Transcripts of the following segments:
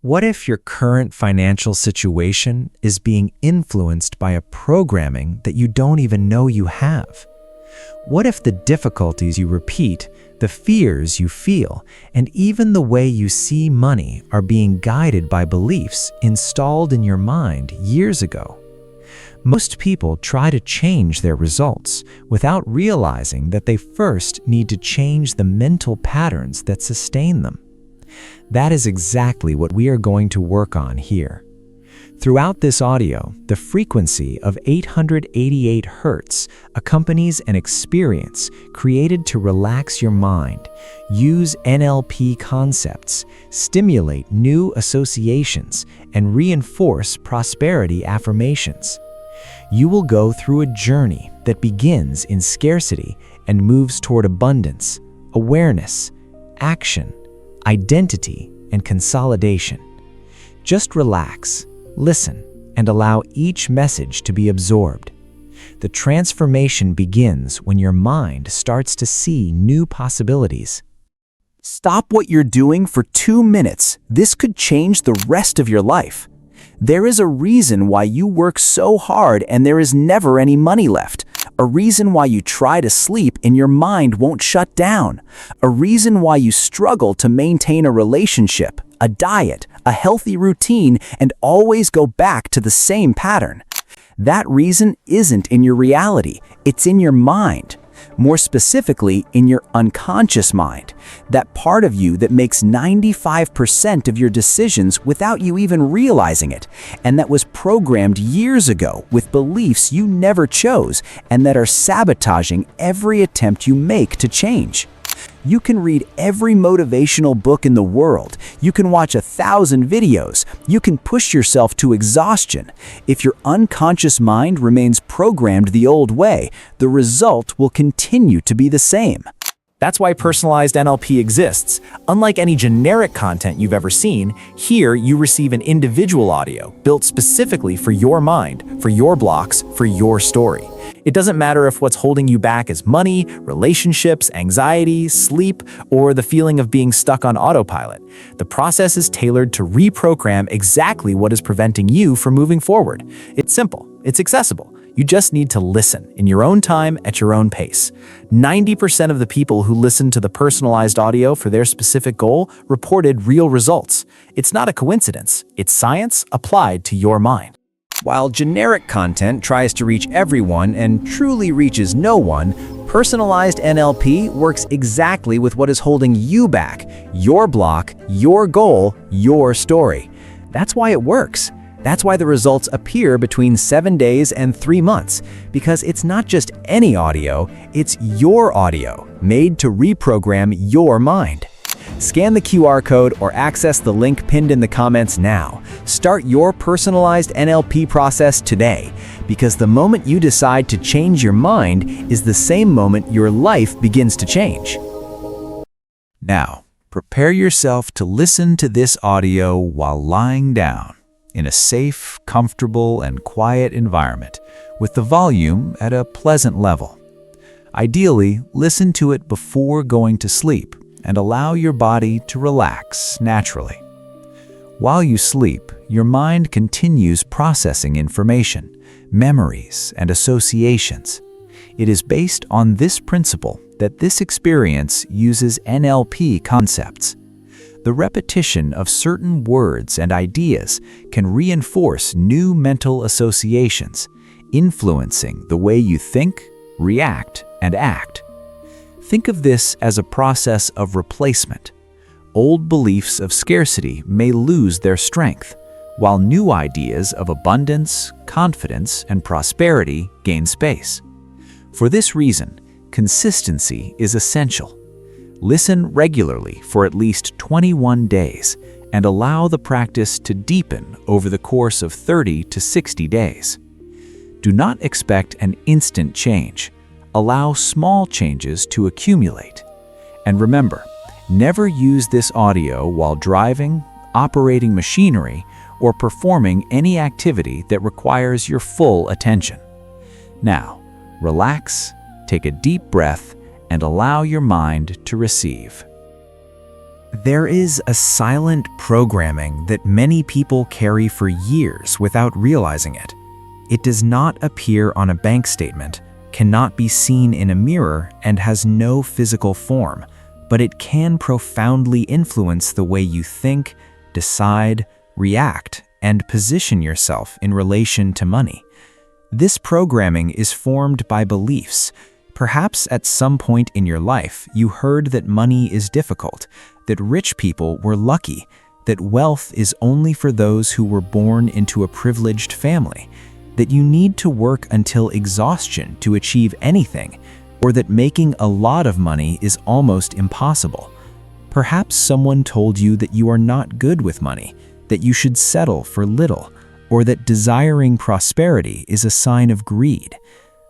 What if your current financial situation is being influenced by a programming that you don't even know you have? What if the difficulties you repeat, the fears you feel, and even the way you see money are being guided by beliefs installed in your mind years ago? Most people try to change their results without realizing that they first need to change the mental patterns that sustain them. That is exactly what we are going to work on here. Throughout this audio, the frequency of 888 Hz accompanies an experience created to relax your mind, use NLP concepts, stimulate new associations, and reinforce prosperity affirmations. You will go through a journey that begins in scarcity and moves toward abundance, awareness, action, identity, and consolidation. Just relax, listen, and allow each message to be absorbed. The transformation begins when your mind starts to see new possibilities. Stop what you're doing for 2 minutes. This could change the rest of your life. There is a reason why you work so hard and there is never any money left. A reason why you try to sleep and your mind won't shut down. A reason why you struggle to maintain a relationship, a diet, a healthy routine, and always go back to the same pattern. That reason isn't in your reality, it's in your mind. More specifically, in your unconscious mind, that part of you that makes 95% of your decisions without you even realizing it, and that was programmed years ago with beliefs you never chose and that are sabotaging every attempt you make to change. You can read every motivational book in the world. You can watch 1,000 videos. You can push yourself to exhaustion. If your unconscious mind remains programmed the old way, the result will continue to be the same. That's why personalized NLP exists. Unlike any generic content you've ever seen, here you receive an individual audio built specifically for your mind, for your blocks, for your story. It doesn't matter if what's holding you back is money, relationships, anxiety, sleep, or the feeling of being stuck on autopilot. The process is tailored to reprogram exactly what is preventing you from moving forward. It's simple. It's accessible. You just need to listen in your own time at your own pace. 90% of the people who listened to the personalized audio for their specific goal reported real results. It's not a coincidence. It's science applied to your mind. While generic content tries to reach everyone and truly reaches no one, personalized NLP works exactly with what is holding you back, your block, your goal, your story. That's why it works. That's why the results appear between 7 days and 3 months, because it's not just any audio, it's your audio, made to reprogram your mind. Scan the QR code or access the link pinned in the comments now. Start your personalized NLP process today, because the moment you decide to change your mind is the same moment your life begins to change. Now, prepare yourself to listen to this audio while lying down in a safe, comfortable, and quiet environment with the volume at a pleasant level. Ideally, listen to it before going to sleep and allow your body to relax naturally. While you sleep, your mind continues processing information, memories, and associations. It is based on this principle that this experience uses NLP concepts. The repetition of certain words and ideas can reinforce new mental associations, influencing the way you think, react, and act. Think of this as a process of replacement. Old beliefs of scarcity may lose their strength, while new ideas of abundance, confidence, and prosperity gain space. For this reason, consistency is essential. Listen regularly for at least 21 days and allow the practice to deepen over the course of 30 to 60 days. Do not expect an instant change. Allow small changes to accumulate. And remember, never use this audio while driving, operating machinery, or performing any activity that requires your full attention. Now, relax, take a deep breath, and allow your mind to receive. There is a silent programming that many people carry for years without realizing it. It does not appear on a bank statement, cannot be seen in a mirror, and has no physical form, but it can profoundly influence the way you think, decide, react, and position yourself in relation to money. This programming is formed by beliefs. Perhaps at some point in your life, you heard that money is difficult, that rich people were lucky, that wealth is only for those who were born into a privileged family, that you need to work until exhaustion to achieve anything, or that making a lot of money is almost impossible. Perhaps someone told you that you are not good with money, that you should settle for little, or that desiring prosperity is a sign of greed.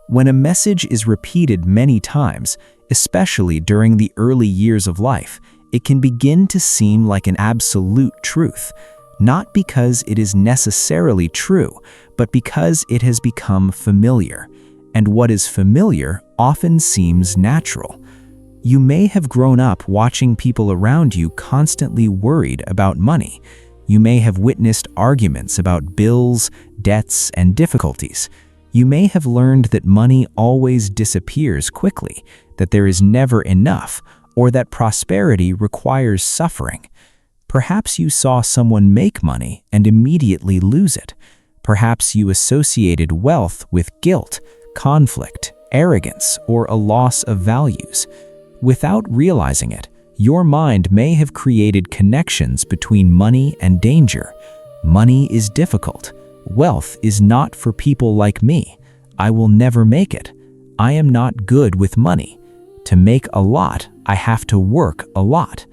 When a message is repeated many times, especially during the early years of life, it can begin to seem like an absolute truth, not because it is necessarily true, but because it has become familiar. And what is familiar often seems natural. You may have grown up watching people around you constantly worried about money. You may have witnessed arguments about bills, debts, and difficulties. You may have learned that money always disappears quickly, that there is never enough, or that prosperity requires suffering. Perhaps you saw someone make money and immediately lose it. Perhaps you associated wealth with guilt, conflict, arrogance, or a loss of values. Without realizing it, your mind may have created connections between money and danger. Money is difficult. Wealth is not for people like me. I will never make it. I am not good with money. To make a lot, I have to work a lot.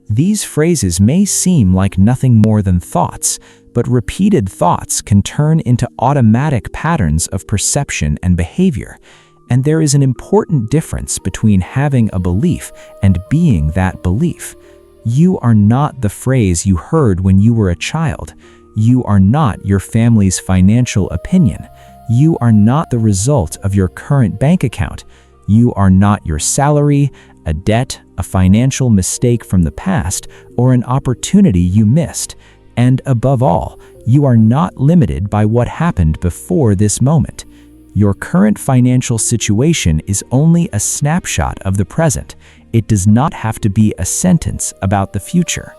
These phrases may seem like nothing more than thoughts, but repeated thoughts can turn into automatic patterns of perception and behavior. And there is an important difference between having a belief and being that belief. You are not the phrase you heard when you were a child. You are not your family's financial opinion. You are not the result of your current bank account. You are not your salary, a debt, a financial mistake from the past, or an opportunity you missed. And above all, you are not limited by what happened before this moment. Your current financial situation is only a snapshot of the present. It does not have to be a sentence about the future.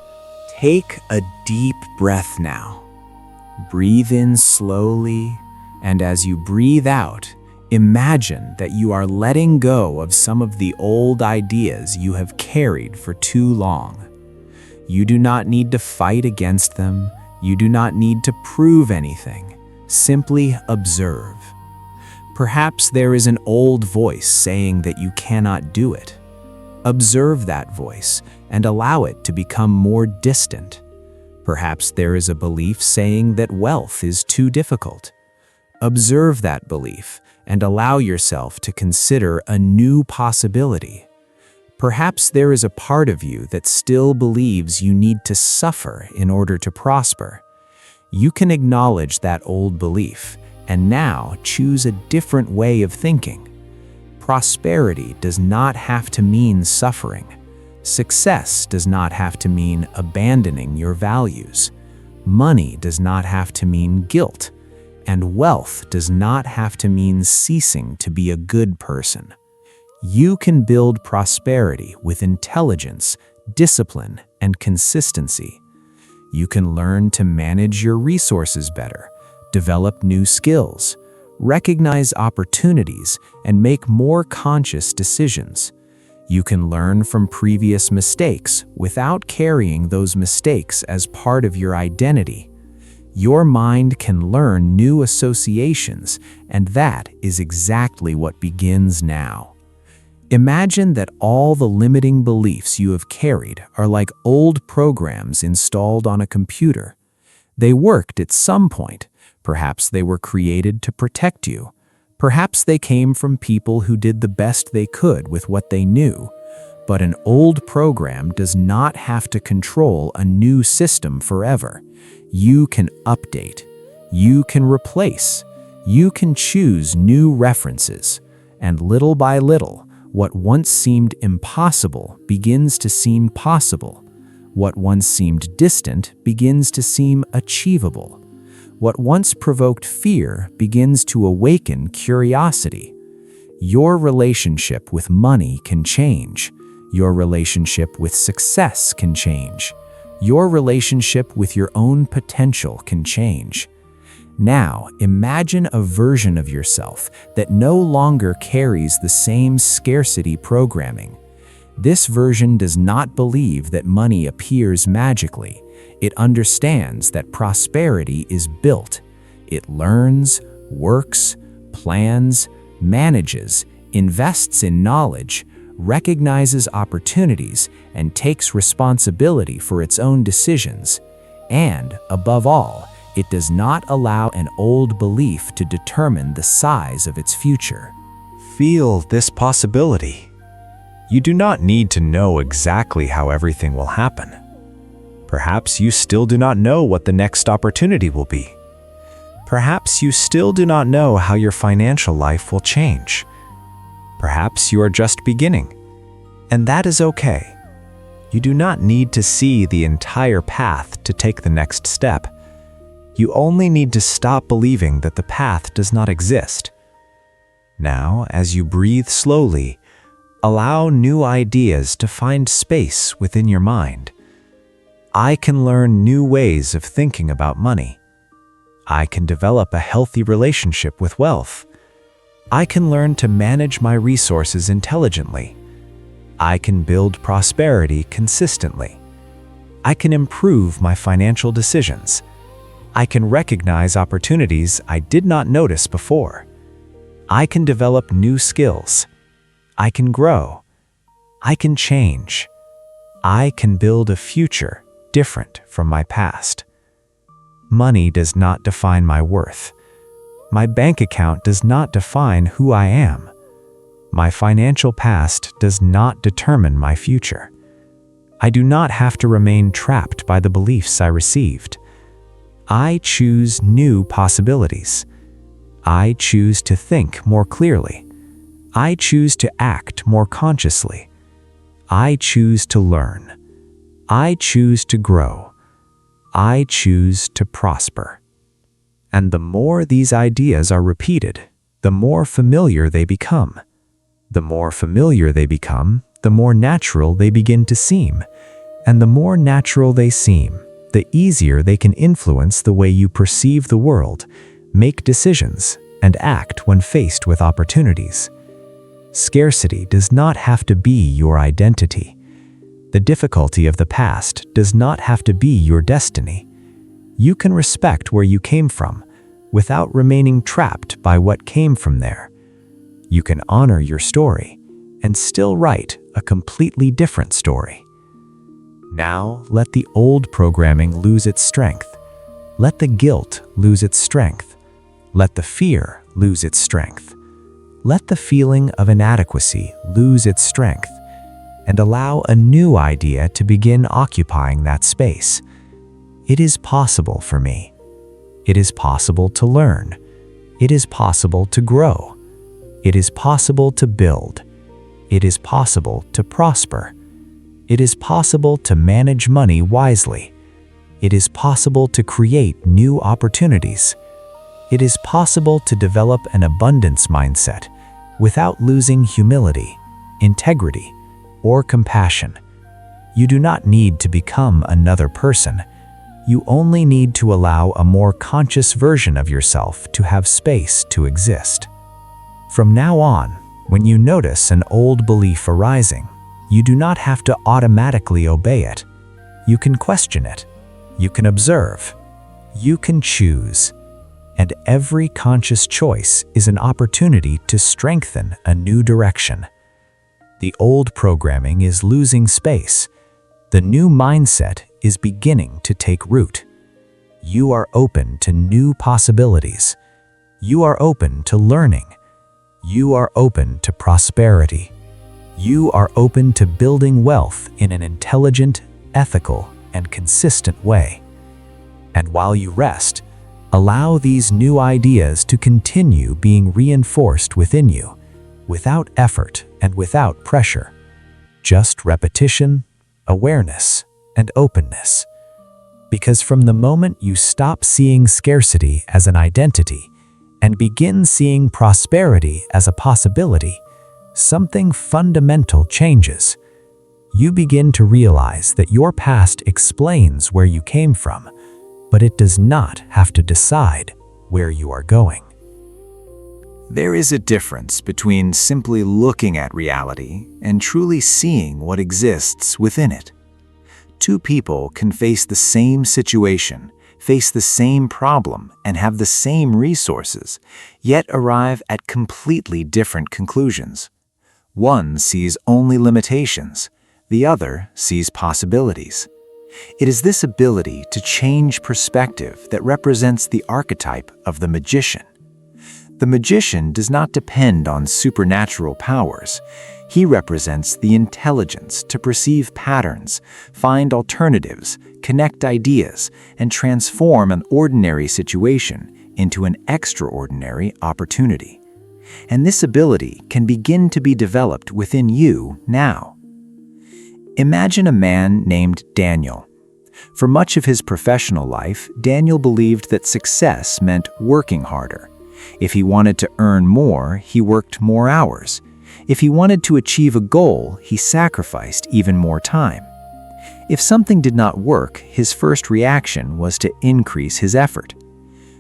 Take a deep breath now. Breathe in slowly, and as you breathe out, imagine that you are letting go of some of the old ideas you have carried for too long. You do not need to fight against them. You do not need to prove anything. Simply observe. Perhaps there is an old voice saying that you cannot do it. Observe that voice and allow it to become more distant. Perhaps there is a belief saying that wealth is too difficult. Observe that belief and allow yourself to consider a new possibility. Perhaps there is a part of you that still believes you need to suffer in order to prosper. You can acknowledge that old belief and now choose a different way of thinking. Prosperity does not have to mean suffering. Success does not have to mean abandoning your values. Money does not have to mean guilt. And wealth does not have to mean ceasing to be a good person. You can build prosperity with intelligence, discipline, and consistency. You can learn to manage your resources better, develop new skills, recognize opportunities, and make more conscious decisions. You can learn from previous mistakes without carrying those mistakes as part of your identity. Your mind can learn new associations, and that is exactly what begins now. Imagine that all the limiting beliefs you have carried are like old programs installed on a computer. They worked at some point. Perhaps they were created to protect you. Perhaps they came from people who did the best they could with what they knew. But an old program does not have to control a new system forever. You can update. You can replace. You can choose new references. And little by little, what once seemed impossible begins to seem possible. What once seemed distant begins to seem achievable. What once provoked fear begins to awaken curiosity. Your relationship with money can change. Your relationship with success can change. Your relationship with your own potential can change. Now, imagine a version of yourself that no longer carries the same scarcity programming. This version does not believe that money appears magically. It understands that prosperity is built. It learns, works, plans, manages, invests in knowledge, recognizes opportunities, and takes responsibility for its own decisions. And, above all, it does not allow an old belief to determine the size of its future. Feel this possibility. You do not need to know exactly how everything will happen. Perhaps you still do not know what the next opportunity will be. Perhaps you still do not know how your financial life will change. Perhaps you are just beginning, and that is okay. You do not need to see the entire path to take the next step. You only need to stop believing that the path does not exist. Now, as you breathe slowly, allow new ideas to find space within your mind. I can learn new ways of thinking about money. I can develop a healthy relationship with wealth. I can learn to manage my resources intelligently. I can build prosperity consistently. I can improve my financial decisions. I can recognize opportunities I did not notice before. I can develop new skills. I can grow. I can change. I can build a future different from my past. Money does not define my worth. My bank account does not define who I am. My financial past does not determine my future. I do not have to remain trapped by the beliefs I received. I choose new possibilities. I choose to think more clearly. I choose to act more consciously. I choose to learn. I choose to grow. I choose to prosper. And the more these ideas are repeated, the more familiar they become. The more familiar they become, the more natural they begin to seem. And the more natural they seem, the easier they can influence the way you perceive the world, make decisions, and act when faced with opportunities. Scarcity does not have to be your identity. The difficulty of the past does not have to be your destiny. You can respect where you came from without remaining trapped by what came from there. You can honor your story and still write a completely different story. Now, let the old programming lose its strength. Let the guilt lose its strength. Let the fear lose its strength. Let the feeling of inadequacy lose its strength, and allow a new idea to begin occupying that space. It is possible for me. It is possible to learn. It is possible to grow. It is possible to build. It is possible to prosper. It is possible to manage money wisely. It is possible to create new opportunities. It is possible to develop an abundance mindset without losing humility, integrity, or compassion. You do not need to become another person. You only need to allow a more conscious version of yourself to have space to exist. From now on, when you notice an old belief arising, you do not have to automatically obey it. You can question it. You can observe. You can choose. And every conscious choice is an opportunity to strengthen a new direction. The old programming is losing space. The new mindset is beginning to take root. You are open to new possibilities. You are open to learning. You are open to prosperity. You are open to building wealth in an intelligent, ethical, and consistent way. And while you rest, allow these new ideas to continue being reinforced within you, without effort and without pressure. Just repetition, awareness, and openness. Because from the moment you stop seeing scarcity as an identity and begin seeing prosperity as a possibility, something fundamental changes. You begin to realize that your past explains where you came from, but it does not have to decide where you are going. There is a difference between simply looking at reality and truly seeing what exists within it. Two people can face the same situation, face the same problem, and have the same resources, yet arrive at completely different conclusions. One sees only limitations, the other sees possibilities. It is this ability to change perspective that represents the archetype of the magician. The magician does not depend on supernatural powers. He represents the intelligence to perceive patterns, find alternatives, connect ideas, and transform an ordinary situation into an extraordinary opportunity. And this ability can begin to be developed within you now. Imagine a man named Daniel. For much of his professional life, Daniel believed that success meant working harder. If he wanted to earn more, he worked more hours. If he wanted to achieve a goal, he sacrificed even more time. If something did not work, his first reaction was to increase his effort.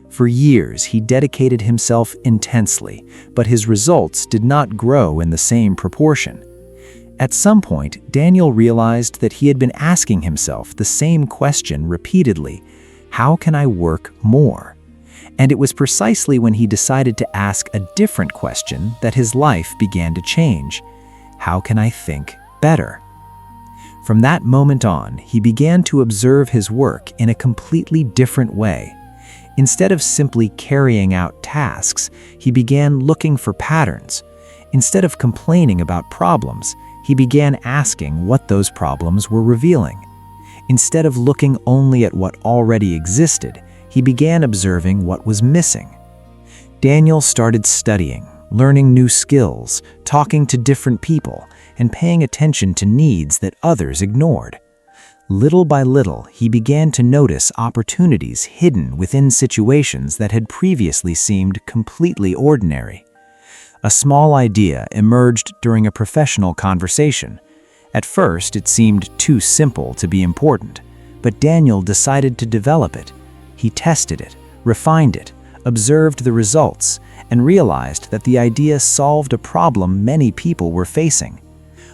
For years, he dedicated himself intensely, but his results did not grow in the same proportion. At some point, Daniel realized that he had been asking himself the same question repeatedly: how can I work more? And it was precisely when he decided to ask a different question that his life began to change. How can I think better? From that moment on, he began to observe his work in a completely different way. Instead of simply carrying out tasks, he began looking for patterns. Instead of complaining about problems, he began asking what those problems were revealing. Instead of looking only at what already existed, he began observing what was missing. Daniel started studying, learning new skills, talking to different people, and paying attention to needs that others ignored. Little by little, he began to notice opportunities hidden within situations that had previously seemed completely ordinary. A small idea emerged during a professional conversation. At first, it seemed too simple to be important, but Daniel decided to develop it. He tested it, refined it, observed the results, and realized that the idea solved a problem many people were facing.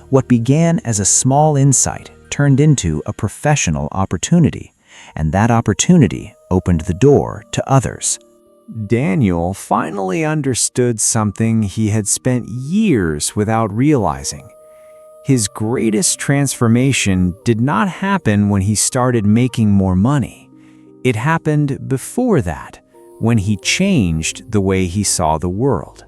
What began as a small insight turned into a professional opportunity, and that opportunity opened the door to others. Daniel finally understood something he had spent years without realizing. His greatest transformation did not happen when he started making more money. It happened before that, when he changed the way he saw the world.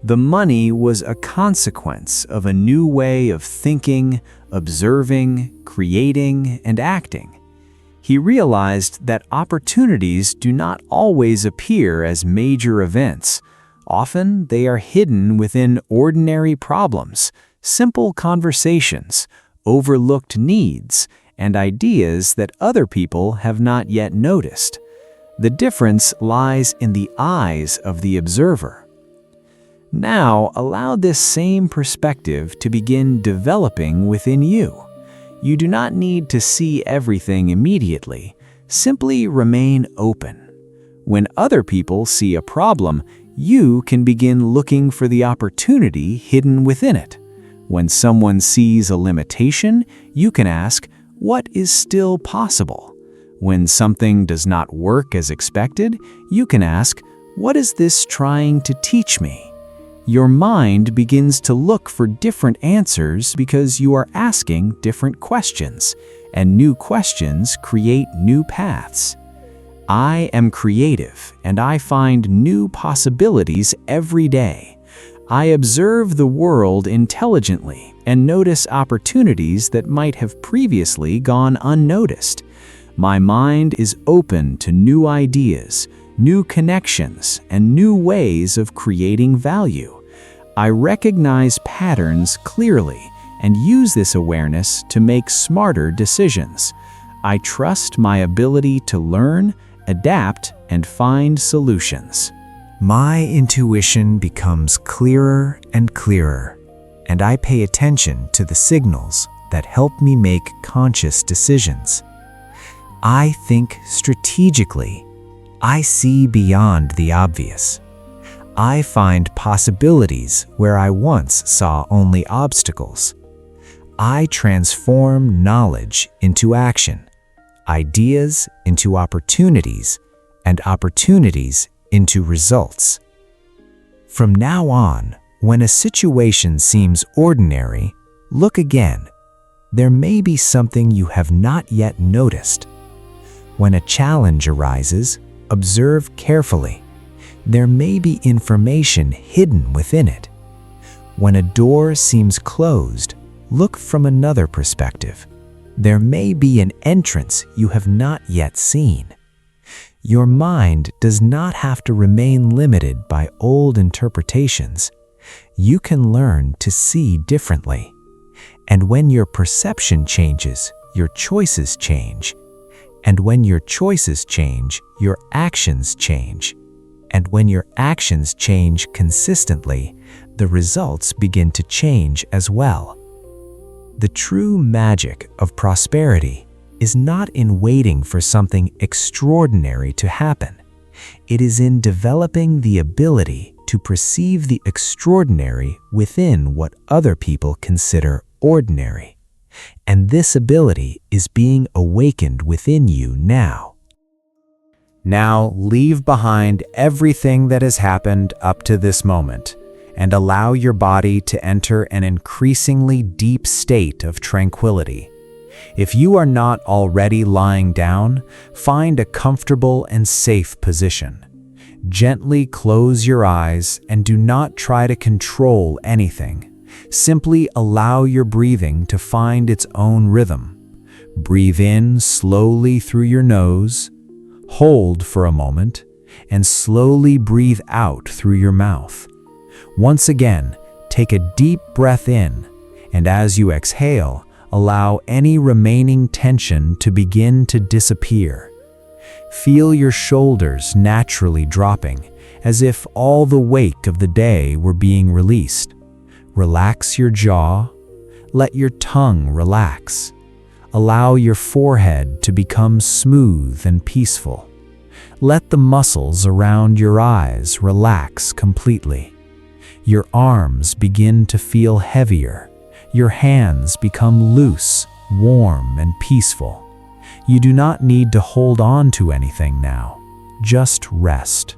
The money was a consequence of a new way of thinking, observing, creating, and acting. He realized that opportunities do not always appear as major events. Often they are hidden within ordinary problems, simple conversations, overlooked needs, and ideas that other people have not yet noticed. The difference lies in the eyes of the observer. Now, allow this same perspective to begin developing within you. You do not need to see everything immediately. Simply remain open. When other people see a problem, you can begin looking for the opportunity hidden within it. When someone sees a limitation, you can ask, what is still possible? When something does not work as expected, you can ask, what is this trying to teach me? Your mind begins to look for different answers because you are asking different questions, and new questions create new paths. I am creative, and I find new possibilities every day. I observe the world intelligently and notice opportunities that might have previously gone unnoticed. My mind is open to new ideas, new connections, and new ways of creating value. I recognize patterns clearly and use this awareness to make smarter decisions. I trust my ability to learn, adapt, and find solutions. My intuition becomes clearer and clearer, and I pay attention to the signals that help me make conscious decisions. I think strategically. I see beyond the obvious. I find possibilities where I once saw only obstacles. I transform knowledge into action, ideas into opportunities, and opportunities into results. From now on, when a situation seems ordinary, look again. There may be something you have not yet noticed. When a challenge arises, observe carefully. There may be information hidden within it. When a door seems closed, look from another perspective. There may be an entrance you have not yet seen. Your mind does not have to remain limited by old interpretations. You can learn to see differently. And when your perception changes, your choices change. And when your choices change, your actions change. And when your actions change consistently, the results begin to change as well. The true magic of prosperity is not in waiting for something extraordinary to happen. It is in developing the ability to perceive the extraordinary within what other people consider ordinary. And this ability is being awakened within you now. Now leave behind everything that has happened up to this moment and allow your body to enter an increasingly deep state of tranquility. If you are not already lying down, find a comfortable and safe position. Gently close your eyes and do not try to control anything. Simply allow your breathing to find its own rhythm. Breathe in slowly through your nose, hold for a moment, and slowly breathe out through your mouth. Once again, take a deep breath in, and as you exhale, allow any remaining tension to begin to disappear. Feel your shoulders naturally dropping, as if all the weight of the day were being released. Relax your jaw. Let your tongue relax. Allow your forehead to become smooth and peaceful. Let the muscles around your eyes relax completely. Your arms begin to feel heavier. Your hands become loose, warm, and peaceful. You do not need to hold on to anything now. Just rest.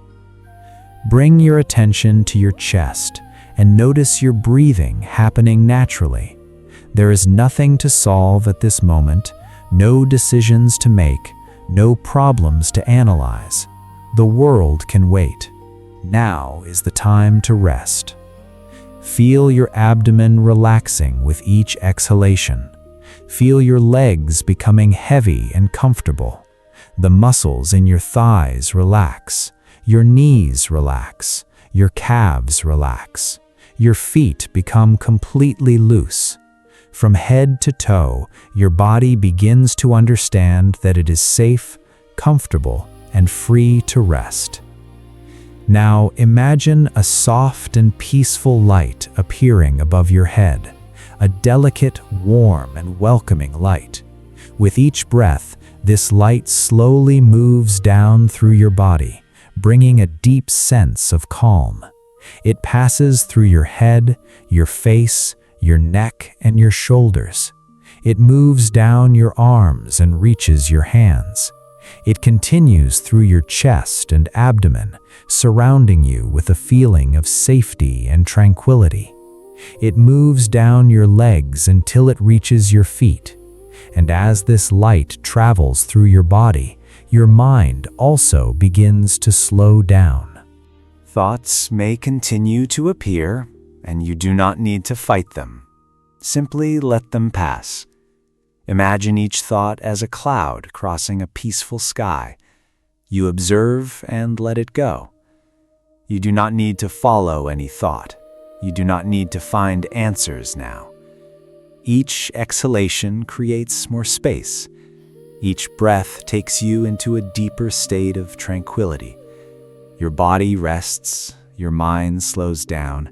Bring your attention to your chest and notice your breathing happening naturally. There is nothing to solve at this moment, no decisions to make, no problems to analyze. The world can wait. Now is the time to rest. Feel your abdomen relaxing with each exhalation. Feel your legs becoming heavy and comfortable. The muscles in your thighs relax. Your knees relax. Your calves relax. Your feet become completely loose. From head to toe, your body begins to understand that it is safe, comfortable, and free to rest. Now imagine a soft and peaceful light appearing above your head, a delicate, warm, and welcoming light. With each breath, this light slowly moves down through your body, bringing a deep sense of calm. It passes through your head, your face, your neck, and your shoulders. It moves down your arms and reaches your hands. It continues through your chest and abdomen, surrounding you with a feeling of safety and tranquility. It moves down your legs until it reaches your feet. And as this light travels through your body, your mind also begins to slow down. Thoughts may continue to appear, and you do not need to fight them. Simply let them pass. Imagine each thought as a cloud crossing a peaceful sky. You observe and let it go. You do not need to follow any thought. You do not need to find answers now. Each exhalation creates more space. Each breath takes you into a deeper state of tranquility. Your body rests, your mind slows down,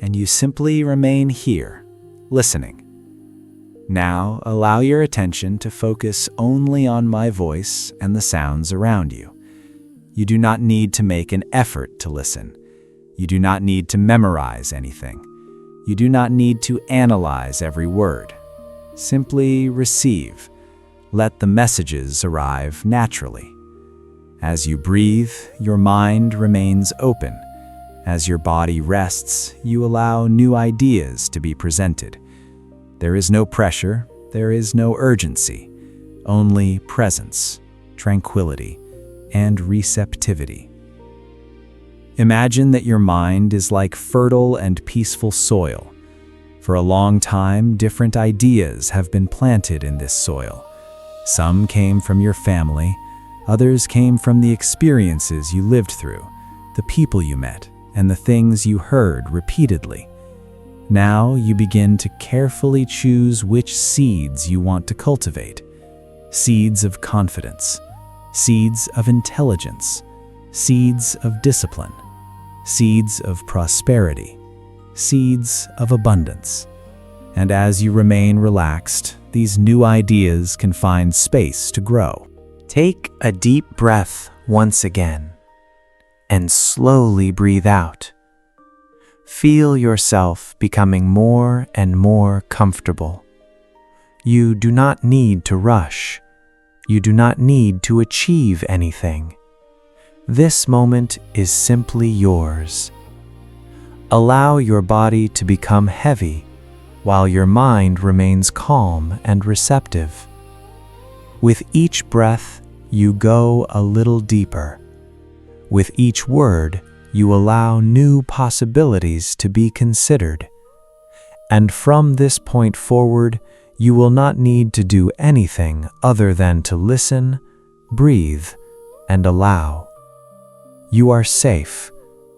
and you simply remain here, listening. Now, allow your attention to focus only on my voice and the sounds around you. You do not need to make an effort to listen. You do not need to memorize anything. You do not need to analyze every word. Simply receive. Let the messages arrive naturally. As you breathe, your mind remains open. As your body rests, you allow new ideas to be presented. There is no pressure, there is no urgency, only presence, tranquility, and receptivity. Imagine that your mind is like fertile and peaceful soil. For a long time, different ideas have been planted in this soil. Some came from your family, others came from the experiences you lived through, the people you met, and the things you heard repeatedly. Now you begin to carefully choose which seeds you want to cultivate. Seeds of confidence, seeds of intelligence, seeds of discipline, seeds of prosperity, seeds of abundance. And as you remain relaxed, these new ideas can find space to grow. Take a deep breath once again and slowly breathe out. Feel yourself becoming more and more comfortable. You do not need to rush. You do not need to achieve anything. This moment is simply yours. Allow your body to become heavy while your mind remains calm and receptive. With each breath, you go a little deeper. With each word, you allow new possibilities to be considered. And from this point forward, you will not need to do anything other than to listen, breathe, and allow. You are safe.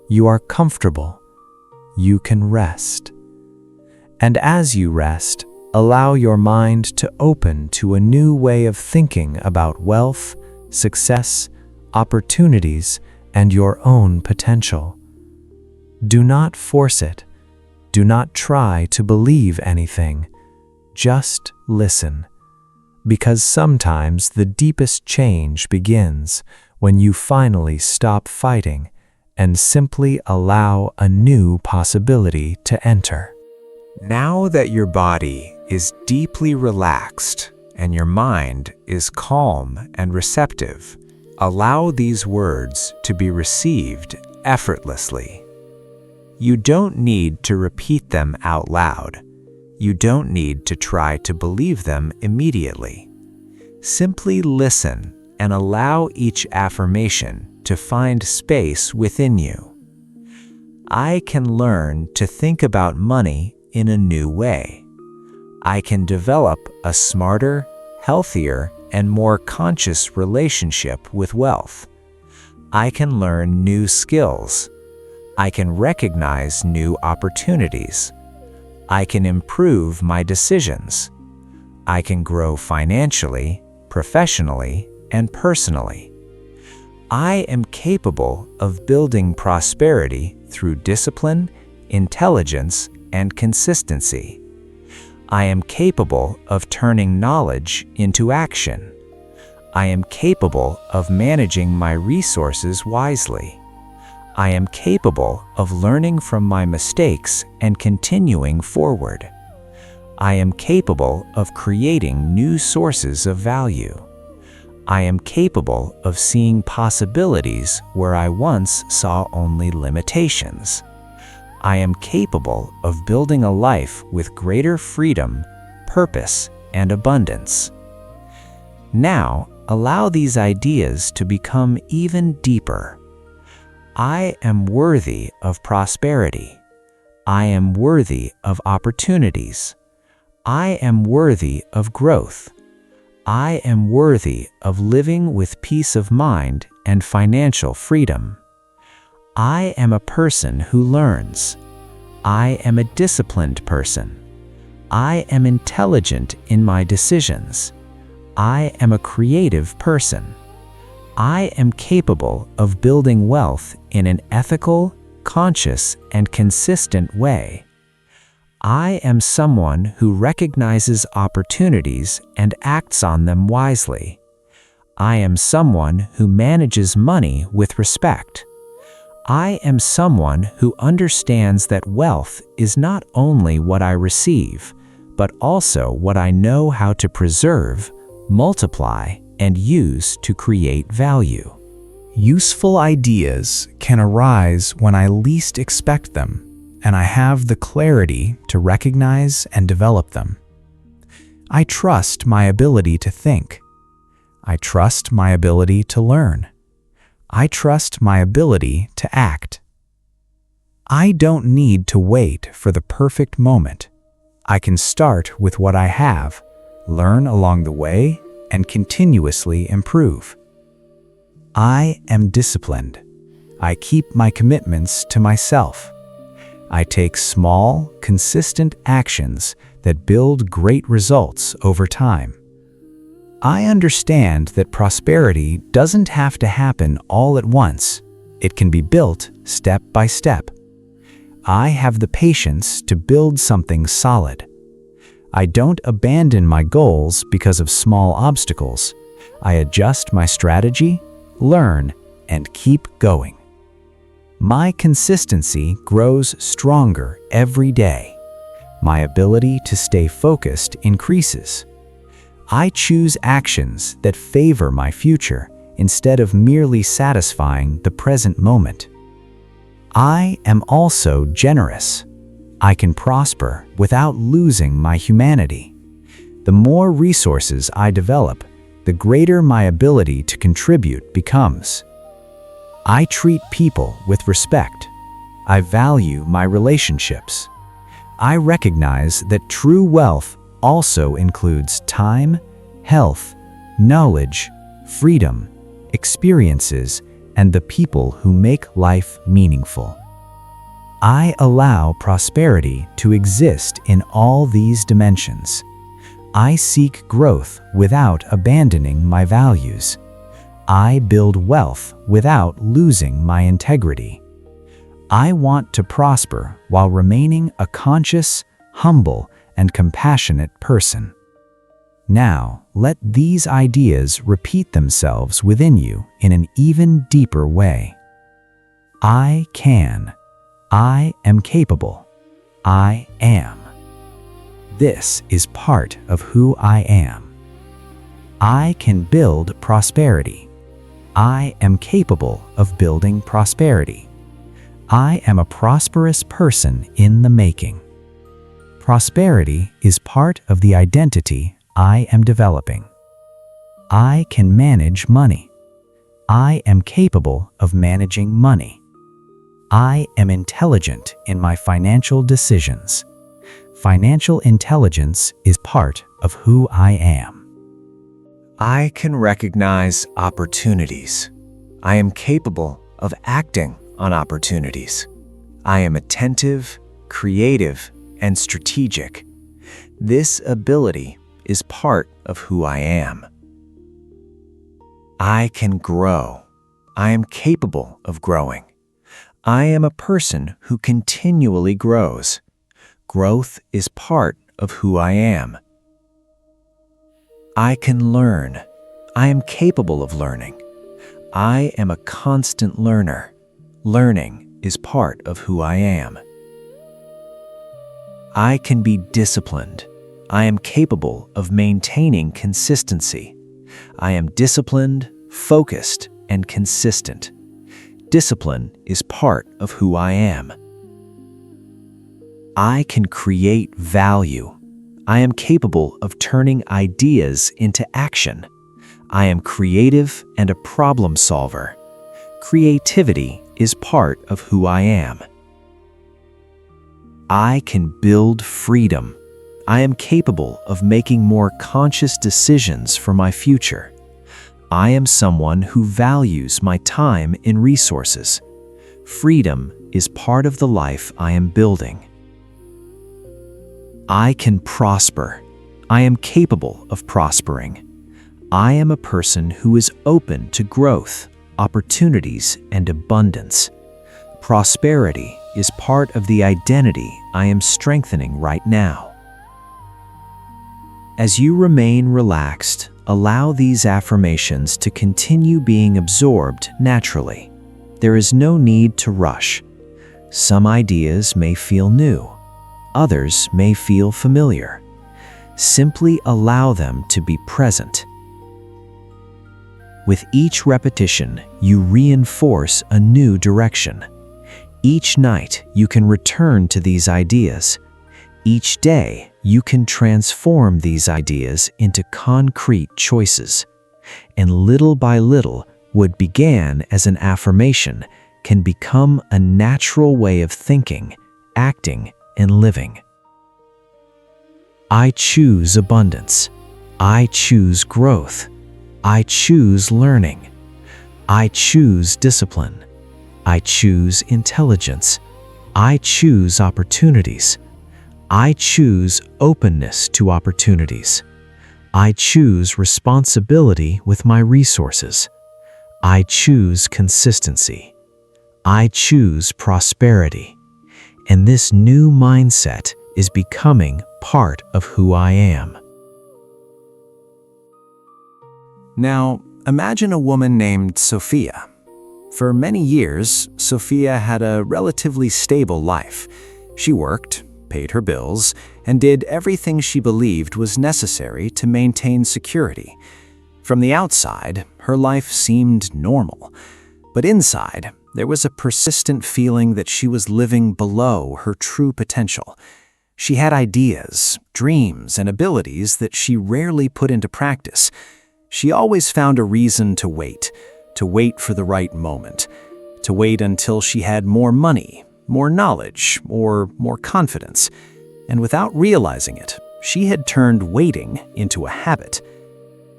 You are comfortable. You can rest. And as you rest, allow your mind to open to a new way of thinking about wealth, success, opportunities, and your own potential. Do not force it. Do not try to believe anything. Just listen. Because sometimes the deepest change begins when you finally stop fighting and simply allow a new possibility to enter. Now that your body is deeply relaxed and your mind is calm and receptive, allow these words to be received effortlessly. You don't need to repeat them out loud. You don't need to try to believe them immediately. Simply listen and allow each affirmation to find space within you. I can learn to think about money in a new way. I can develop a smarter, healthier, and more conscious relationship with wealth. I can learn new skills. I can recognize new opportunities. I can improve my decisions. I can grow financially, professionally, and personally. I am capable of building prosperity through discipline, intelligence, and consistency. I am capable of turning knowledge into action. I am capable of managing my resources wisely. I am capable of learning from my mistakes and continuing forward. I am capable of creating new sources of value. I am capable of seeing possibilities where I once saw only limitations. I am capable of building a life with greater freedom, purpose, and abundance. Now, allow these ideas to become even deeper. I am worthy of prosperity. I am worthy of opportunities. I am worthy of growth. I am worthy of living with peace of mind and financial freedom. I am a person who learns. I am a disciplined person. I am intelligent in my decisions. I am a creative person. I am capable of building wealth in an ethical, conscious, and consistent way. I am someone who recognizes opportunities and acts on them wisely. I am someone who manages money with respect. I am someone who understands that wealth is not only what I receive, but also what I know how to preserve, multiply, and use to create value. Useful ideas can arise when I least expect them, and I have the clarity to recognize and develop them. I trust my ability to think. I trust my ability to learn. I trust my ability to act. I don't need to wait for the perfect moment. I can start with what I have, learn along the way, and continuously improve. I am disciplined. I keep my commitments to myself. I take small, consistent actions that build great results over time. I understand that prosperity doesn't have to happen all at once. It can be built step by step. I have the patience to build something solid. I don't abandon my goals because of small obstacles. I adjust my strategy, learn, and keep going. My consistency grows stronger every day. My ability to stay focused increases. I choose actions that favor my future instead of merely satisfying the present moment. I am also generous. I can prosper without losing my humanity. The more resources I develop, the greater my ability to contribute becomes. I treat people with respect. I value my relationships. I recognize that true wealth also includes time, health, knowledge, freedom, experiences, and the people who make life meaningful. I allow prosperity to exist in all these dimensions. I seek growth without abandoning my values. I build wealth without losing my integrity. I want to prosper while remaining a conscious, humble, and compassionate person. Now, let these ideas repeat themselves within you in an even deeper way. I can. I am capable. I am. This is part of who I am. I can build prosperity. I am capable of building prosperity. I am a prosperous person in the making. Prosperity is part of the identity I am developing. I can manage money. I am capable of managing money. I am intelligent in my financial decisions. Financial intelligence is part of who I am. I can recognize opportunities. I am capable of acting on opportunities. I am attentive, creative, and strategic. This ability is part of who I am. I can grow. I am capable of growing. I am a person who continually grows. Growth is part of who I am. I can learn. I am capable of learning. I am a constant learner. Learning is part of who I am. I can be disciplined. I am capable of maintaining consistency. I am disciplined, focused, and consistent. Discipline is part of who I am. I can create value. I am capable of turning ideas into action. I am creative and a problem solver. Creativity is part of who I am. I can build freedom. I am capable of making more conscious decisions for my future. I am someone who values my time and resources. Freedom is part of the life I am building. I can prosper. I am capable of prospering. I am a person who is open to growth, opportunities, and abundance. Prosperity is part of the identity I am strengthening right now. As you remain relaxed, allow these affirmations to continue being absorbed naturally. There is no need to rush. Some ideas may feel new. Others may feel familiar. Simply allow them to be present. With each repetition, you reinforce a new direction. Each night, you can return to these ideas. Each day, you can transform these ideas into concrete choices. And little by little, what began as an affirmation can become a natural way of thinking, acting, and living. I choose abundance. I choose growth. I choose learning. I choose discipline. I choose intelligence. I choose opportunities. I choose openness to opportunities. I choose responsibility with my resources. I choose consistency. I choose prosperity. And this new mindset is becoming part of who I am. Now, imagine a woman named Sophia. For many years, Sophia had a relatively stable life. She worked, paid her bills, and did everything she believed was necessary to maintain security. From the outside, her life seemed normal. But inside, there was a persistent feeling that she was living below her true potential. She had ideas, dreams, and abilities that she rarely put into practice. She always found a reason to wait for the right moment, to wait until she had more money, more knowledge, or more confidence. And without realizing it, she had turned waiting into a habit.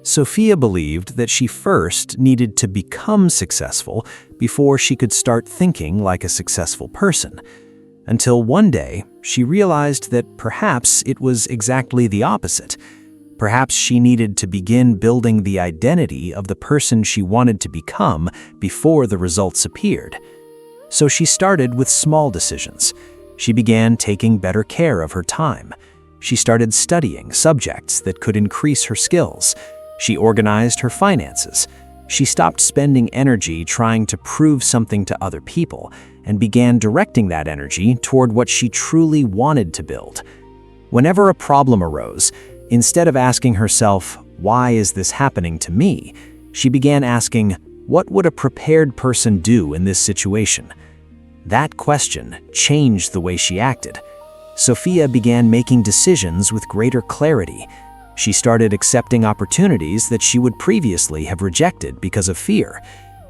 Sophia believed that she first needed to become successful before she could start thinking like a successful person. Until one day, she realized that perhaps it was exactly the opposite. Perhaps she needed to begin building the identity of the person she wanted to become before the results appeared. So she started with small decisions. She began taking better care of her time. She started studying subjects that could increase her skills. She organized her finances. She stopped spending energy trying to prove something to other people and began directing that energy toward what she truly wanted to build. Whenever a problem arose, instead of asking herself, "Why is this happening to me?" she began asking, "What would a prepared person do in this situation?" That question changed the way she acted. Sophia began making decisions with greater clarity. She started accepting opportunities that she would previously have rejected because of fear.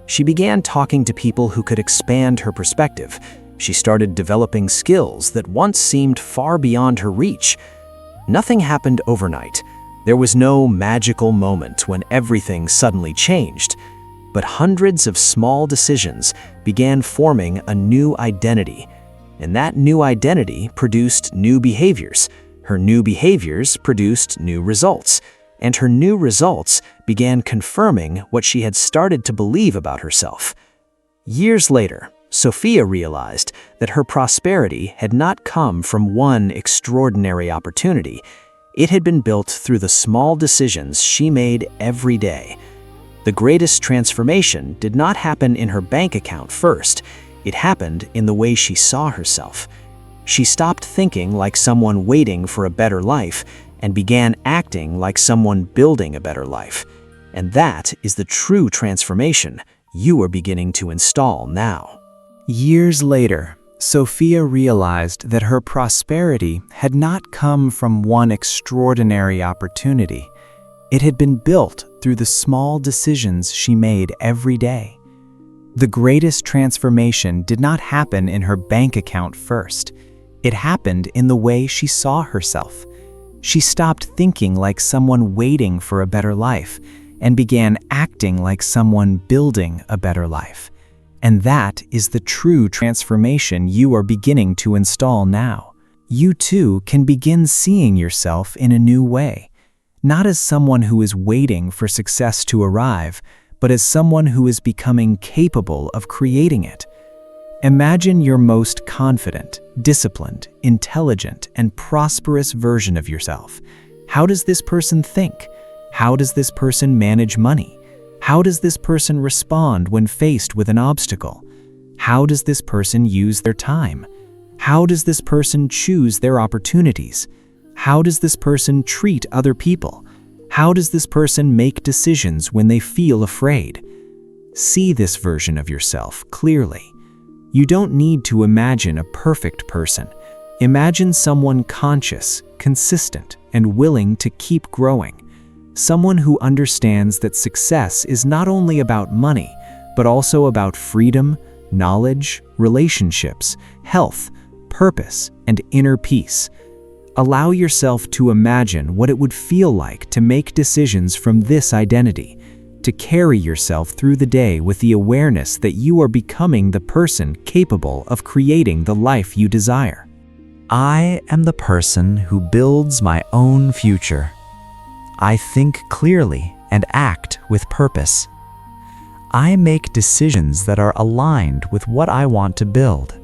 She began talking to people who could expand her perspective. She started developing skills that once seemed far beyond her reach. Nothing happened overnight. There was no magical moment when everything suddenly changed. But hundreds of small decisions began forming a new identity. And that new identity produced new behaviors. Her new behaviors produced new results. And her new results began confirming what she had started to believe about herself. Years later, Sophia realized that her prosperity had not come from one extraordinary opportunity. It had been built through the small decisions she made every day. The greatest transformation did not happen in her bank account first. It happened in the way she saw herself. She stopped thinking like someone waiting for a better life and began acting like someone building a better life. And that is the true transformation you are beginning to install now. Years later, Sophia realized that her prosperity had not come from one extraordinary opportunity. It had been built through the small decisions she made every day. The greatest transformation did not happen in her bank account first. It happened in the way she saw herself. She stopped thinking like someone waiting for a better life and began acting like someone building a better life. And that is the true transformation you are beginning to install now. you too can begin seeing yourself in a new way, not as someone who is waiting for success to arrive, but as someone who is becoming capable of creating it. Imagine your most confident, disciplined, intelligent, and prosperous version of yourself. How does this person think? How does this person manage money? How does this person respond when faced with an obstacle? How does this person use their time? How does this person choose their opportunities? How does this person treat other people? How does this person make decisions when they feel afraid? See this version of yourself clearly. You don't need to imagine a perfect person. Imagine someone conscious, consistent, and willing to keep growing. Someone who understands that success is not only about money, but also about freedom, knowledge, relationships, health, purpose, and inner peace. Allow yourself to imagine what it would feel like to make decisions from this identity, to carry yourself through the day with the awareness that you are becoming the person capable of creating the life you desire. I am the person who builds my own future. I think clearly and act with purpose. I make decisions that are aligned with what I want to build.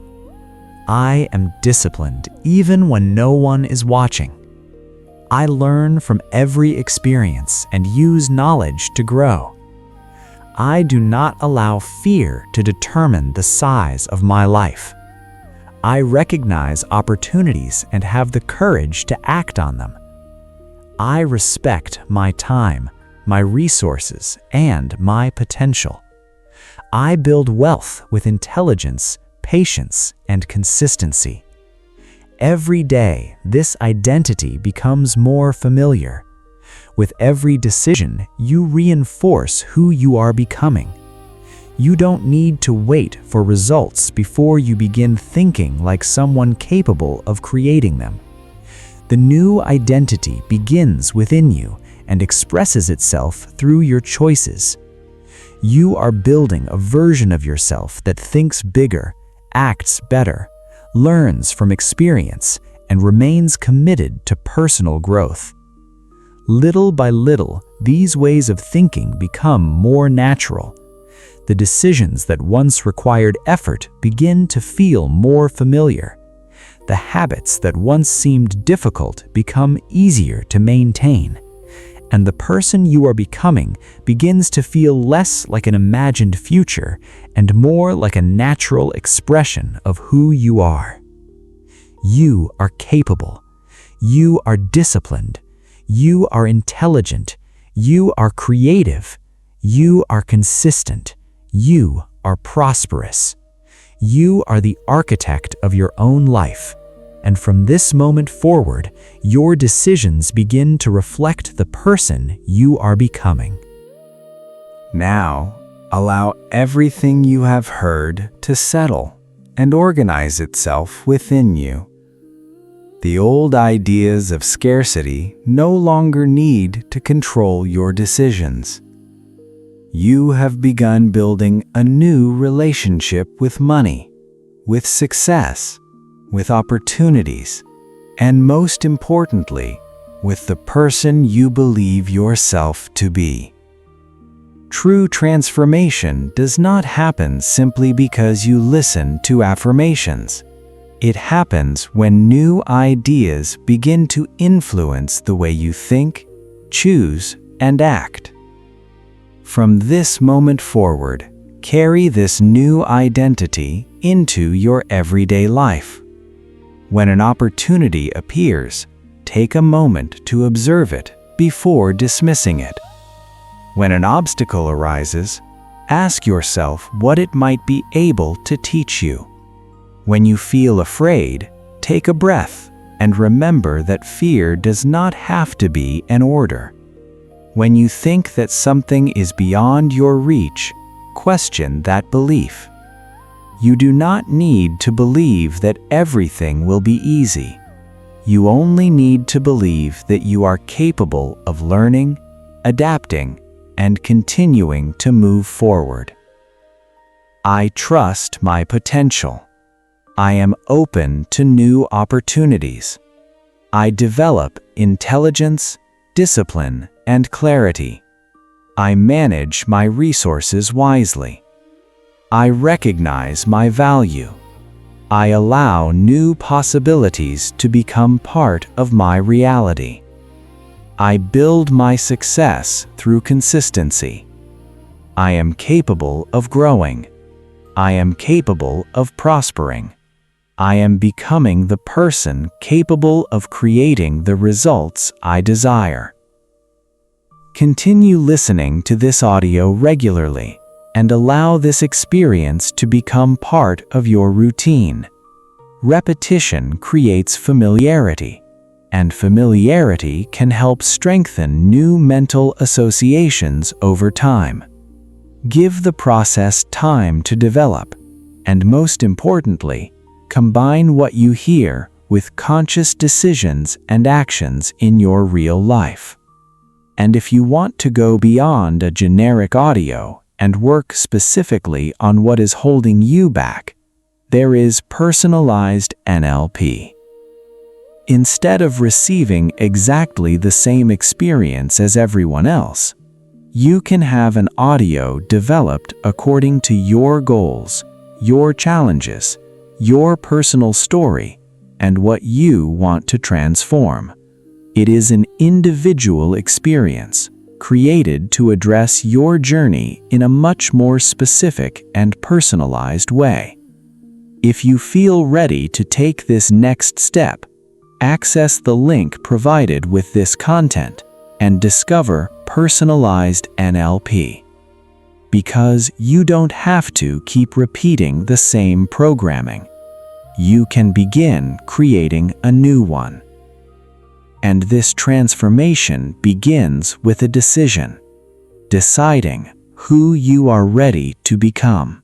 I am disciplined even when no one is watching. I learn from every experience and use knowledge to grow. I do not allow fear to determine the size of my life. I recognize opportunities and have the courage to act on them. I respect my time, my resources, and my potential. I build wealth with intelligence, patience, and consistency. Every day, this identity becomes more familiar. With every decision, you reinforce who you are becoming. You don't need to wait for results before you begin thinking like someone capable of creating them. The new identity begins within you and expresses itself through your choices. You are building a version of yourself that thinks bigger, acts better, learns from experience, and remains committed to personal growth. Little by little, these ways of thinking become more natural. The decisions that once required effort begin to feel more familiar. The habits that once seemed difficult become easier to maintain. And the person you are becoming begins to feel less like an imagined future and more like a natural expression of who you are. You are capable. You are disciplined. You are intelligent. You are creative. You are consistent. You are prosperous. You are the architect of your own life. And from this moment forward, your decisions begin to reflect the person you are becoming. Now, allow everything you have heard to settle and organize itself within you. The old ideas of scarcity no longer need to control your decisions. You have begun building a new relationship with money, with success, with opportunities, and most importantly, with the person you believe yourself to be. True transformation does not happen simply because you listen to affirmations. It happens when new ideas begin to influence the way you think, choose, and act. From this moment forward, carry this new identity into your everyday life. When an opportunity appears, take a moment to observe it before dismissing it. When an obstacle arises, ask yourself what it might be able to teach you. When you feel afraid, take a breath and remember that fear does not have to be an order. When you think that something is beyond your reach, question that belief. You do not need to believe that everything will be easy. You only need to believe that you are capable of learning, adapting, and continuing to move forward. I trust my potential. I am open to new opportunities. I develop intelligence, discipline, and clarity. I manage my resources wisely. I recognize my value. I allow new possibilities to become part of my reality. I build my success through consistency. I am capable of growing. I am capable of prospering. I am becoming the person capable of creating the results I desire. Continue listening to this audio regularly and allow this experience to become part of your routine. Repetition creates familiarity, and familiarity can help strengthen new mental associations over time. Give the process time to develop, and most importantly, combine what you hear with conscious decisions and actions in your real life. And if you want to go beyond a generic audio and work specifically on what is holding you back, there is personalized NLP. Instead of receiving exactly the same experience as everyone else, you can have an audio developed according to your goals, your challenges, your personal story, and what you want to transform. It is an individual experience, created to address your journey in a much more specific and personalized way. If you feel ready to take this next step, access the link provided with this content and discover personalized NLP. Because you don't have to keep repeating the same programming. You can begin creating a new one. And this transformation begins with a decision, deciding who you are ready to become.